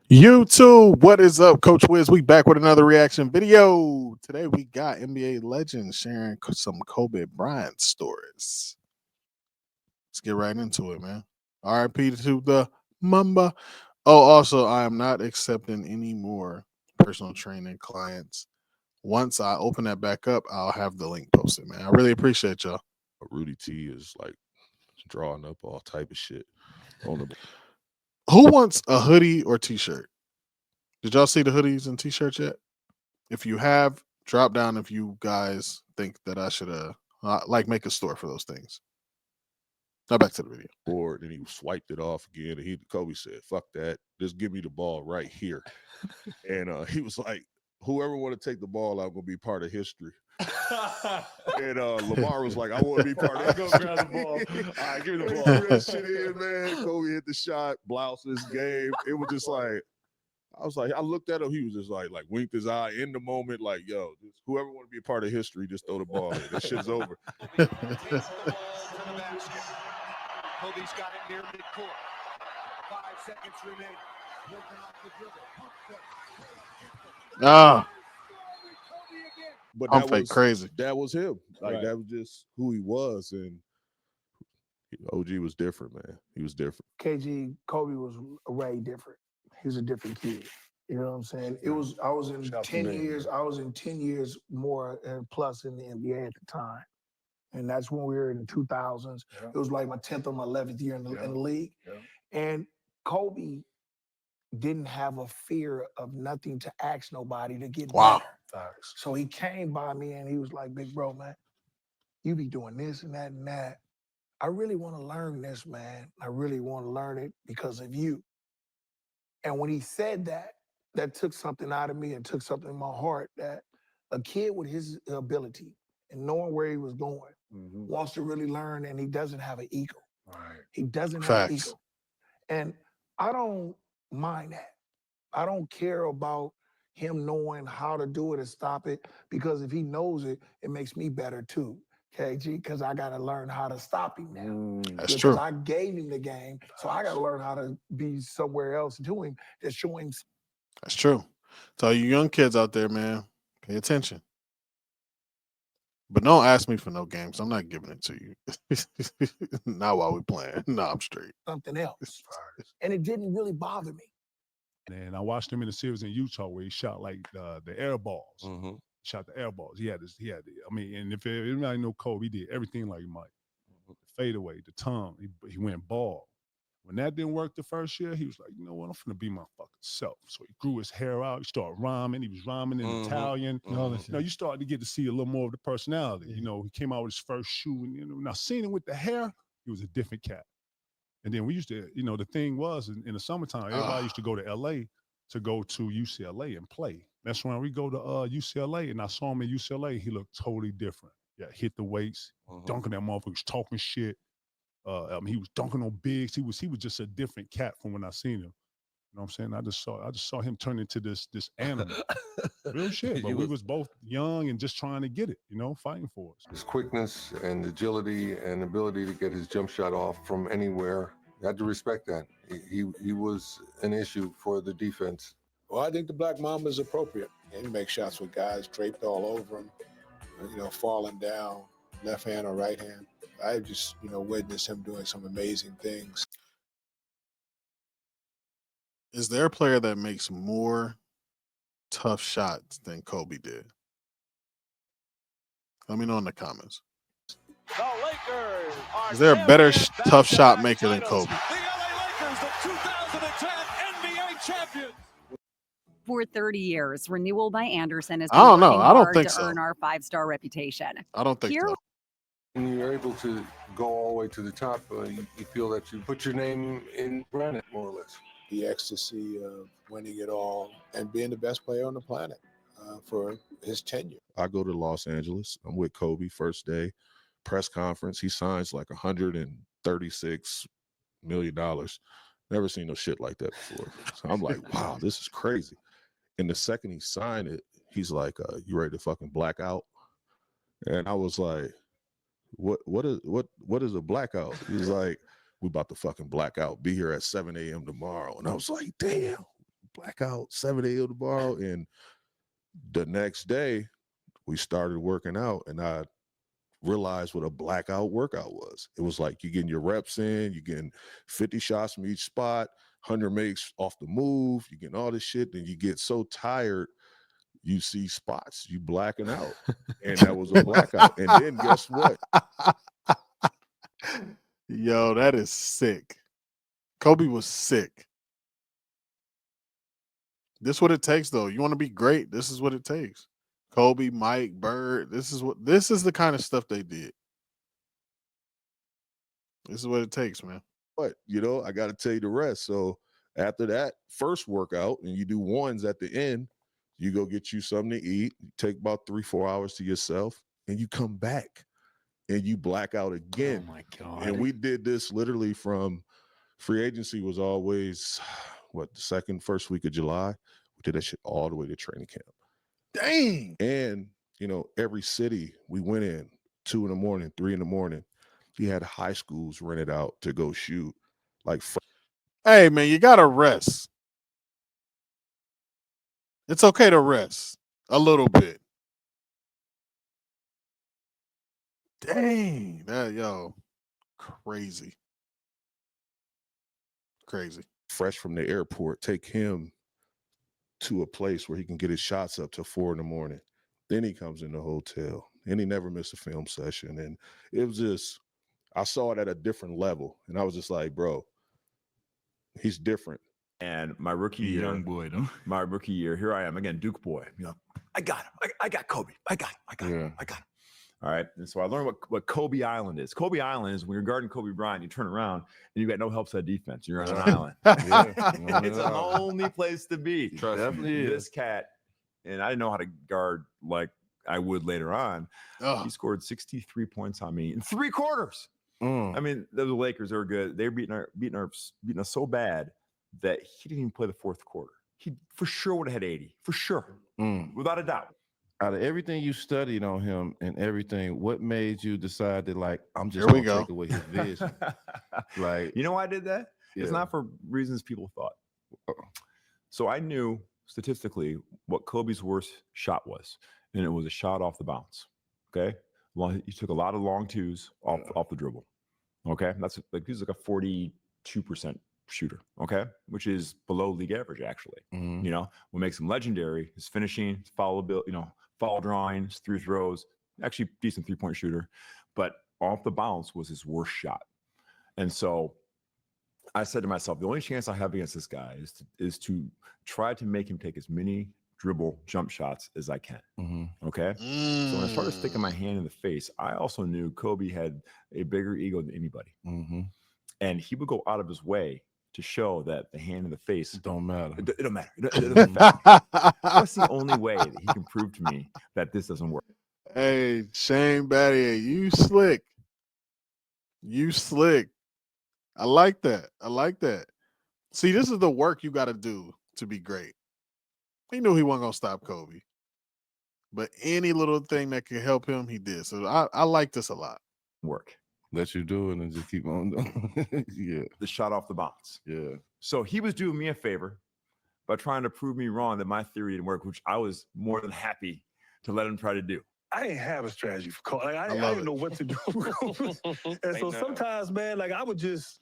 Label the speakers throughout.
Speaker 1: YouTube, what is up? Coach Wiz, we back with another reaction video. Today we got NBA legends sharing some Kobe Bryant stories. Let's get right into it, man. RIP to the Mamba. Oh, also, I am not accepting any more personal training clients. Once I open that back up, I'll have the link posted, man. I really appreciate y'all.
Speaker 2: Rudy T is like drawing up all type of shit on the.
Speaker 1: Who wants a hoodie or t-shirt? Did y'all see the hoodies and t-shirts yet? If you have, drop down if you guys think that I should like make a store for those things. Now back to the video.
Speaker 2: Board, and he swiped it off again, and Kobe said, "Fuck that, just give me the ball right here." And he was like, "Whoever want to take the ball, I'm gonna be part of history." And Lamar was like, "I want to be part of it. Go grab the ball. All right, give me the ball." Real shit in, man. Kobe hit the shot, blouses game. It was just like, I was like, I looked at him. He was just like winked his eye in the moment, like, "Yo, just whoever want to be a part of history, just throw the ball in. This shit's over."
Speaker 3: Kobe's got it near midcourt. 5 seconds remaining. Working off the dribble.
Speaker 2: But
Speaker 1: I'm
Speaker 2: that
Speaker 1: fake
Speaker 2: was
Speaker 1: crazy.
Speaker 2: That was him. Like
Speaker 4: Right.
Speaker 2: that was just who he was, and OG was different, man. He was different.
Speaker 5: Kobe was way different. He was a different kid. You know what I'm saying? I was in
Speaker 4: Shout out to
Speaker 5: 10
Speaker 4: me.
Speaker 5: years, I was in 10 years more and plus in the NBA at the time. And that's when we were in the 2000s.
Speaker 4: Yeah.
Speaker 5: It was like my 10th or my 11th year in the league.
Speaker 4: Yeah.
Speaker 5: And Kobe didn't have a fear of nothing to ask nobody to get
Speaker 1: Wow.
Speaker 5: better.
Speaker 4: Facts.
Speaker 5: So he came by me and he was like, "Big bro, man, you be doing this and that and that. I really want to learn this, man. I really want to learn it because of you." And when he said that, that took something out of me and took something in my heart that a kid with his ability and knowing where he was going wants to really learn, and he doesn't have an ego.
Speaker 4: Right.
Speaker 5: He doesn't have an
Speaker 1: Facts.
Speaker 5: ego. And I don't mind that. I don't care about him knowing how to do it and stop it, because if he knows it, it makes me better too, KG, because I got to learn how to stop him now.
Speaker 1: That's
Speaker 5: Because
Speaker 1: true.
Speaker 5: I gave him the game, so I got to learn how to be somewhere else to him to show him.
Speaker 1: That's true. So you young kids out there, man, pay attention. But don't ask me for no games. I'm not giving it to you. Not while we playing. No, I'm straight.
Speaker 5: Something else. And it didn't really bother me.
Speaker 4: And I watched him in a series in Utah where he shot like the air balls.
Speaker 2: Mm-hmm.
Speaker 4: Shot the air balls. He had. I mean, and if anybody know Kobe, he did everything like Mike. The fadeaway, the tongue. He went ball. When that didn't work the first year, he was like, "You know what? I'm finna be my fucking self." So he grew his hair out. He started rhyming. He was rhyming in Italian. You know, you started to get to see a little more of the personality. You know, he came out with his first shoe, and when I seen him with the hair, he was a different cat. And then we used to, the thing was in the summertime, everybody used to go to LA to go to UCLA and play. That's when we go to UCLA, and I saw him in UCLA. He looked totally different. Yeah, hit the weights, dunking that motherfucker, was talking shit. I mean, he was dunking on bigs. He was just a different cat from when I seen him. You know what I'm saying? I just saw him turn into this animal. Real shit. But we was both young and just trying to get it, fighting for us.
Speaker 6: His quickness and agility and ability to get his jump shot off from anywhere, you had to respect that. He was an issue for the defense.
Speaker 7: Well, I think the Black Mamba is appropriate. And he makes shots with guys draped all over him, falling down, left hand or right hand. I just, witnessed him doing some amazing things.
Speaker 1: Is there a player that makes more tough shots than Kobe did? Let me know in the comments.
Speaker 3: The Lakers are
Speaker 1: Is there a better tough shot
Speaker 3: back-to-back
Speaker 1: maker than
Speaker 3: titles.
Speaker 1: Kobe?
Speaker 3: The LA Lakers, the 2010 NBA champions.
Speaker 8: For 30 years, renewal by Anderson has
Speaker 1: I
Speaker 8: been
Speaker 1: don't know.
Speaker 8: working
Speaker 1: I don't
Speaker 8: hard
Speaker 1: think
Speaker 8: to
Speaker 1: so.
Speaker 8: earn our 5-star reputation.
Speaker 1: I don't think
Speaker 8: Here
Speaker 1: so.
Speaker 6: When you're able to go all the way to the top, you feel that you put your name in granite, more or less.
Speaker 7: The ecstasy of winning it all and being the best player on the planet for his tenure.
Speaker 2: I go to Los Angeles. I'm with Kobe first day, press conference. He signs like $136 million. Never seen no shit like that before. So I'm like, wow, this is crazy. And the second he signed it, he's like, "You ready to fucking black out?" And I was like, what is a blackout? He's like, "We about to fucking black out. Be here at 7 a.m. tomorrow." And I was like, damn, Blackout, 7 a.m. tomorrow. And the next day, we started working out, and I realized what a blackout workout was. It was like you getting your reps in, you getting 50 shots from each spot, 100 makes off the move, you getting all this shit, and you get so tired, you see spots, you blacking out. And that was a blackout. And then guess what?
Speaker 1: Yo, that is sick. Kobe was sick. This is what it takes, though. You want to be great, this is what it takes. Kobe, Mike, Bird, this is the kind of stuff they did. This is what it takes, man.
Speaker 2: But, I got to tell you the rest. So after that first workout, and you do ones at the end, you go get you something to eat, you take about 3-4 hours to yourself, and you come back and you black out again.
Speaker 4: Oh my God.
Speaker 2: And we did this literally from free agency was always, the first week of July. We did that shit all the way to training camp.
Speaker 1: Dang.
Speaker 2: And, every city we went in, 2 in the morning, 3 in the morning, he had high schools rented out to go shoot.
Speaker 1: Hey, man, you got to rest. It's okay to rest a little bit. Dang. Crazy. Crazy.
Speaker 2: Fresh from the airport, take him to a place where he can get his shots up till 4 in the morning. Then he comes in the hotel, and he never missed a film session. And it was just, I saw it at a different level, and I was just like, bro, he's different.
Speaker 9: And my rookie year,
Speaker 4: Young boy, though.
Speaker 9: my rookie year, here I am again, Duke boy. I got him. I got Kobe. I got him.
Speaker 6: Yeah.
Speaker 9: I got him. All right. And so I learned what Kobe Island is. Kobe Island is when you're guarding Kobe Bryant, you turn around and you got no help side defense. You're on an island. It's a lonely place to be.
Speaker 6: Definitely
Speaker 9: This cat, and I didn't know how to guard like I would later on. He scored 63 points on me in 3 quarters. I mean, the Lakers are good. They're beating us so bad that he didn't even play the 4th quarter. He for sure would have had 80, for sure, without a doubt.
Speaker 10: Out of everything you studied on him and everything, what made you decide that, like, I'm just
Speaker 1: Here we
Speaker 10: going to
Speaker 1: go.
Speaker 10: take away his vision? Like,
Speaker 9: You know why I did that? It's not for reasons people thought. So I knew statistically what Kobe's worst shot was, and it was a shot off the bounce. Okay, well, he took a lot of long twos off the dribble. Okay, that's like he's like a 42% shooter. Okay, which is below league average actually. What makes him legendary is finishing, his foul ability, foul drawing, his 3 throws. Actually, decent 3-point shooter, but off the bounce was his worst shot. And so I said to myself, the only chance I have against this guy is to try to make him take as many dribble jump shots as I can. Okay. So when I started sticking my hand in the face, I also knew Kobe had a bigger ego than anybody. And he would go out of his way to show that the hand in the face
Speaker 10: don't matter.
Speaker 9: It don't matter. It doesn't matter. That's the only way that he can prove to me that this doesn't work.
Speaker 1: Hey, Shane Battier, you slick. You slick. I like that. I like that. See, this is the work you got to do to be great. He knew he wasn't going to stop Kobe. But any little thing that could help him, he did. So I like this a lot.
Speaker 9: Work.
Speaker 10: Let you do it and just keep on doing. Yeah.
Speaker 9: The shot off the bounce.
Speaker 10: Yeah.
Speaker 9: So he was doing me a favor by trying to prove me wrong that my theory didn't work, which I was more than happy to let him try to do.
Speaker 11: I didn't have a strategy for Kobe. Like, I didn't know what to do. And so sometimes, man, like I would just,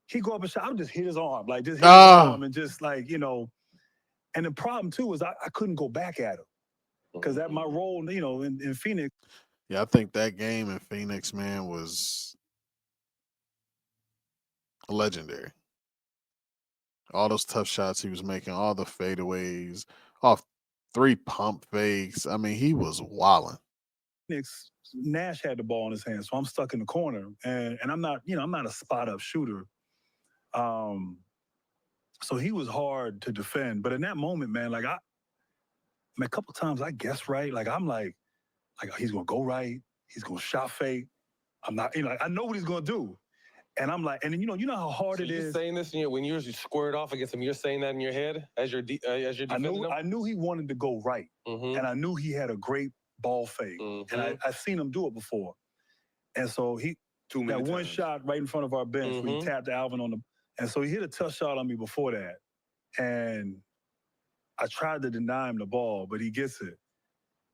Speaker 11: he'd go up and shot, I would just hit his arm, like just hit his arm and just like, And the problem too was I couldn't go back at him because that my role, in Phoenix.
Speaker 1: Yeah, I think that game in Phoenix, man, was legendary. All those tough shots he was making, all the fadeaways, off 3 pump fakes. I mean, he was wilding.
Speaker 11: Nash had the ball in his hand, so I'm stuck in the corner, and I'm not, I'm not a spot up shooter. So he was hard to defend. But in that moment, man, like a couple times I guessed right. Like I'm like he's gonna go right, he's gonna shot fake. I'm not, I know what he's gonna do. And I'm like, and you know how hard it is.
Speaker 12: You're saying this when you're squared off against him, you're saying that in your head as you're defending him?
Speaker 11: I knew he wanted to go right, and I knew he had a great ball fake, and I've seen him do it before. And so that one shot right in front of our bench, where he tapped Alvin on the, and so he hit a tough shot on me before that, And I tried to deny him the ball, but he gets it.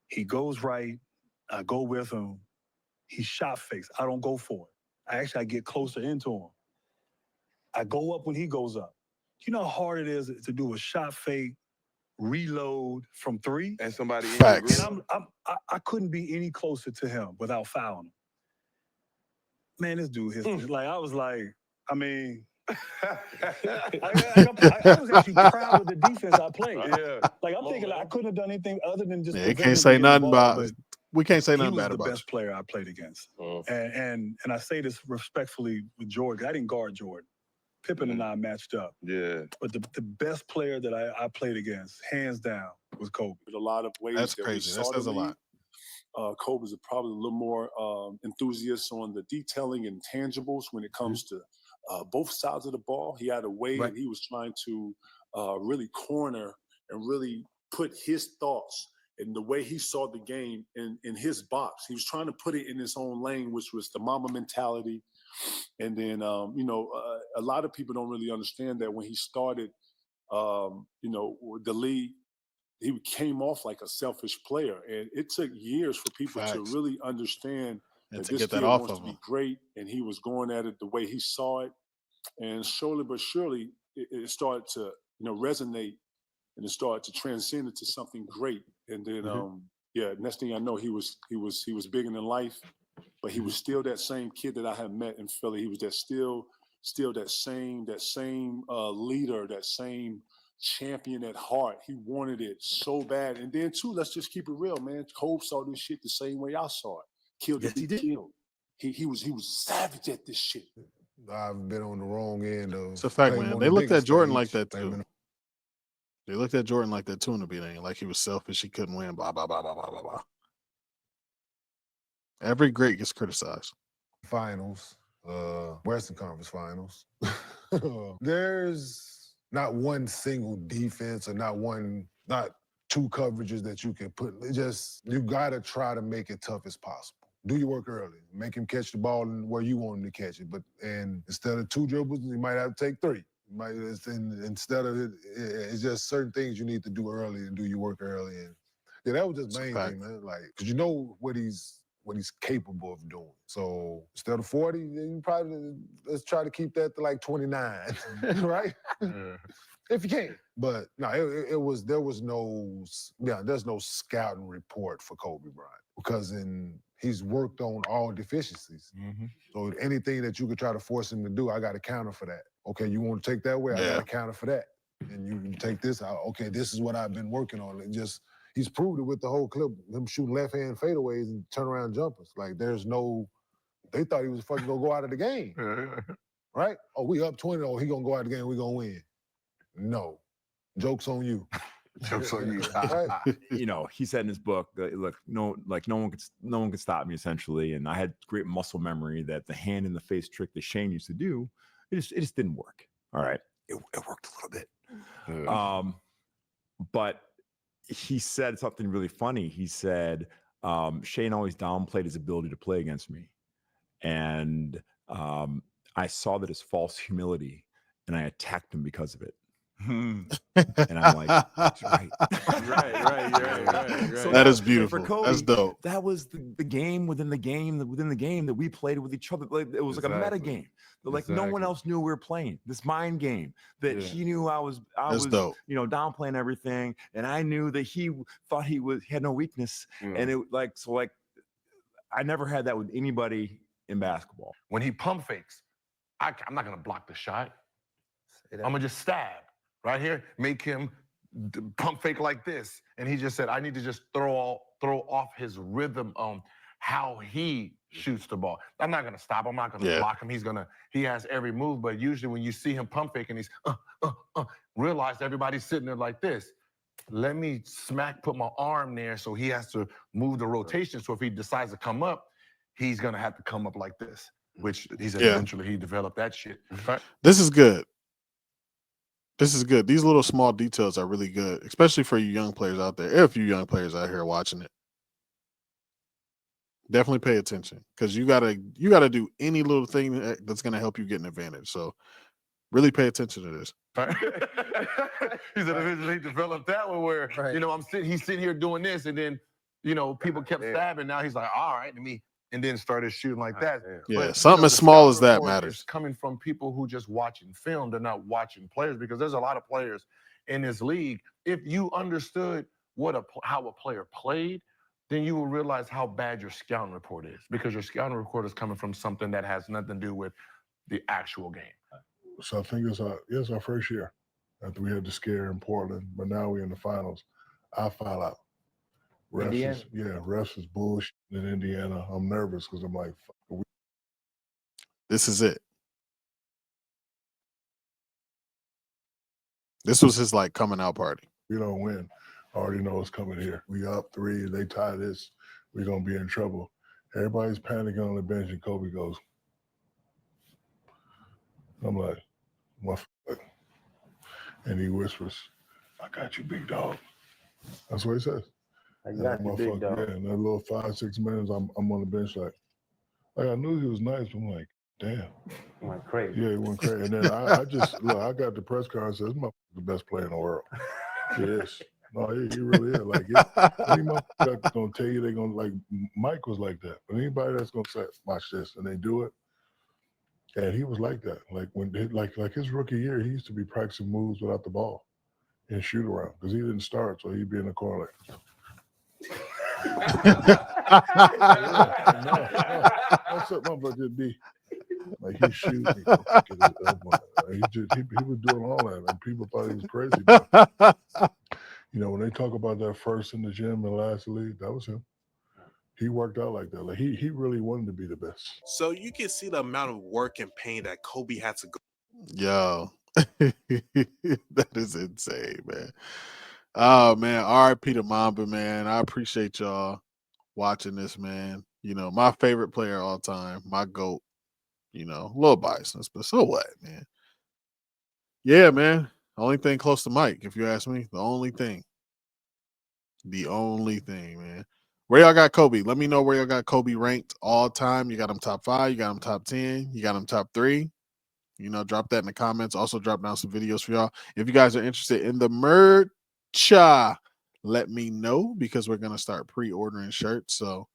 Speaker 11: He goes right. I go with him. He shot fakes. I don't go for it. I get closer into him. I go up when he goes up. You know how hard it is to do a shot fake, reload from 3?
Speaker 13: And somebody
Speaker 1: Facts.
Speaker 11: And I couldn't be any closer to him without fouling him. Man, this dude hit like, I was like, I mean, I was actually proud of the defense I played.
Speaker 13: Yeah.
Speaker 11: Like, I'm thinking like, I couldn't have done anything other than just.
Speaker 1: Yeah, you
Speaker 11: prevent
Speaker 1: can't
Speaker 11: him
Speaker 1: say
Speaker 11: from getting the
Speaker 1: nothing
Speaker 11: ball,
Speaker 1: about.
Speaker 11: but
Speaker 1: We can't say
Speaker 11: he
Speaker 1: nothing
Speaker 11: was
Speaker 1: bad
Speaker 11: the
Speaker 1: about
Speaker 11: best
Speaker 1: you.
Speaker 11: player I played against. And I say this respectfully with Jordan. I didn't guard Jordan. Pippen and I matched up.
Speaker 13: Yeah.
Speaker 11: But the best player that I played against, hands down, was Kobe.
Speaker 14: In a lot of ways
Speaker 1: That's
Speaker 14: that
Speaker 1: crazy.
Speaker 14: we
Speaker 1: That
Speaker 14: saw
Speaker 1: says
Speaker 14: the
Speaker 1: a lot.
Speaker 14: league, Kobe's probably a little more enthusiast on the detailing and tangibles when it comes to both sides of the ball. He had a way that he was trying to really corner and really put his thoughts and the way he saw the game in his box. He was trying to put it in his own lane, which was the Mamba mentality. And then, a lot of people don't really understand that when he started, the league, he came off like a selfish player. And it took years for people to
Speaker 1: Facts.
Speaker 14: really understand
Speaker 1: And
Speaker 14: that
Speaker 1: to
Speaker 14: this
Speaker 1: get that
Speaker 14: kid
Speaker 1: off
Speaker 14: wants
Speaker 1: of
Speaker 14: to be
Speaker 1: him.
Speaker 14: great, and he was going at it the way he saw it. And slowly but surely, it started to, resonate, and it started to transcend into something great. And then, next thing I know, he was bigger than life, but he was still that same kid that I had met in Philly. He was still that same leader, that same champion at heart. He wanted it so bad. And then too, let's just keep it real, man. Kobe saw this shit the same way I saw it. Killed to be killed. He was savage at this shit.
Speaker 6: I've been on the wrong end of.
Speaker 1: It's a fact,
Speaker 6: playing
Speaker 1: man.
Speaker 6: on
Speaker 1: They
Speaker 6: the
Speaker 1: looked
Speaker 6: biggest
Speaker 1: at Jordan
Speaker 6: stage.
Speaker 1: like that too. They looked at Jordan like that too in the beginning, like he was selfish, he couldn't win, blah, blah, blah, blah, blah, blah, blah. Every great gets criticized.
Speaker 6: Finals, Western Conference Finals. There's not one single defense or not two coverages that you can put. You gotta try to make it tough as possible. Do your work early. Make him catch the ball where you want him to catch it. And instead of 2 dribbles, you might have to take 3. Instead of it, it's just certain things you need to do early and do your work early. And yeah, that was just the main thing, man. Like, because you know what he's capable of doing. So instead of 40, you probably let's try to keep that to like 29, right? If you can. But no, there's no scouting report for Kobe Bryant because he's worked on all deficiencies. So anything that you could try to force him to do, I got to counter for that. Okay, you want to take that way? I got to counter for that. And you take this out. Okay, this is what I've been working on. And he's proved it with the whole clip, him shooting left-hand fadeaways and turnaround jumpers. Like, they thought he was fucking gonna go out of the game. Right? Oh, we up 20. Oh, he gonna go out of the game, we gonna win. No. Joke's on you.
Speaker 9: Joke's on you. He said in his book, look, no one could stop me, essentially. And I had great muscle memory that the hand in the face trick that Shane used to do, it just didn't work. All right. It worked a little bit. But he said something really funny. He said, Shane always downplayed his ability to play against me. And I saw that as false humility, and I attacked him because of it. And I'm like, that's right. Right.
Speaker 1: So that is beautiful. Kobe, that's dope.
Speaker 9: That was the game within the game that we played with each other. Like, it was like a meta game. Like no one else knew we were playing this mind game that he knew I was
Speaker 1: dope.
Speaker 9: Downplaying everything, and I knew that he thought he had no weakness, and it I never had that with anybody in basketball.
Speaker 15: When he pump fakes, I'm not gonna block the shot. I'm gonna just stab right here, make him pump fake like this, and he just said, I need to just throw off his rhythm on how he shoots the ball. I'm not gonna stop. I'm not gonna block him. He has every move, but usually when you see him pump fake and he's realize everybody's sitting there like this. Let me put my arm there so he has to move the rotation. So if he decides to come up, he's gonna have to come up like this, which he said eventually he developed that shit. Right?
Speaker 1: This is good. This is good. These little small details are really good, especially for you young players out there. If you young players out here watching it, definitely pay attention because you gotta do any little thing that's gonna help you get an advantage. So Really pay attention to this.
Speaker 15: He said he developed that one where he's sitting here doing this, and then people kept stabbing. Now he's like, all right, and then started shooting like that.
Speaker 1: Yeah,
Speaker 15: But,
Speaker 1: something as
Speaker 15: the
Speaker 1: small as
Speaker 15: scouting
Speaker 1: that
Speaker 15: report
Speaker 1: matters.
Speaker 15: is coming from people who just watching film. They're not watching players, because there's a lot of players in this league. If you understood how a player played, then you will realize how bad your scouting report is, because your scouting report is coming from something that has nothing to do with the actual game.
Speaker 6: So I think it's our first year after we had the scare in Portland, but now we're in the finals. I file out. Refs is bullshit in Indiana. I'm nervous because I'm like, fuck,
Speaker 1: this is it. This was his like coming out party.
Speaker 6: We don't win. I already know what's coming here. We up 3, they tie this, we're gonna be in trouble. Everybody's panicking on the bench, and Kobe goes. I'm like, what? And he whispers, I got you, big dog. That's what he says.
Speaker 13: I got you, big dog.
Speaker 6: Yeah, in that little 5-6 minutes, I'm on the bench like I knew he was nice, but I'm like, damn.
Speaker 13: He went crazy.
Speaker 6: Yeah, he went crazy. And then I just, look, I got the press conference and said, this motherfucker's the best player in the world. He is. No, he really is. Like, any motherfucker going to tell you they're going to, like, Mike was like that. But anybody that's going to say, watch this, and they do it, and he was like that. Like, when like his rookie year, he used to be practicing moves without the ball and shoot around because he didn't start, so he'd be in the corner like, that's what motherfucker just be. Like, he shoot me. He was doing all that, and people thought he was crazy. But, when they talk about that first in the gym and last in the league, that was him. He worked out like that. Like, he really wanted to be the best.
Speaker 16: So you can see the amount of work and pain that Kobe had to go.
Speaker 1: Yo, that is insane, man. Oh man, RIP to Mamba, man. I appreciate y'all watching this, man. My favorite player of all time, my GOAT. A little biased, but so what, man? Yeah, man. Only thing close to Mike, if you ask me. The only thing, man. Where y'all got Kobe? Let me know where y'all got Kobe ranked all time. You got him top 5, you got him top 10, you got him top 3. Drop that in the comments. Also, drop down some videos for y'all. If you guys are interested in the merch, let me know, because we're gonna start pre-ordering shirts. So,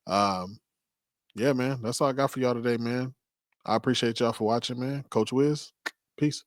Speaker 1: yeah, man, that's all I got for y'all today, man. I appreciate y'all for watching, man. Coach Wiz, peace.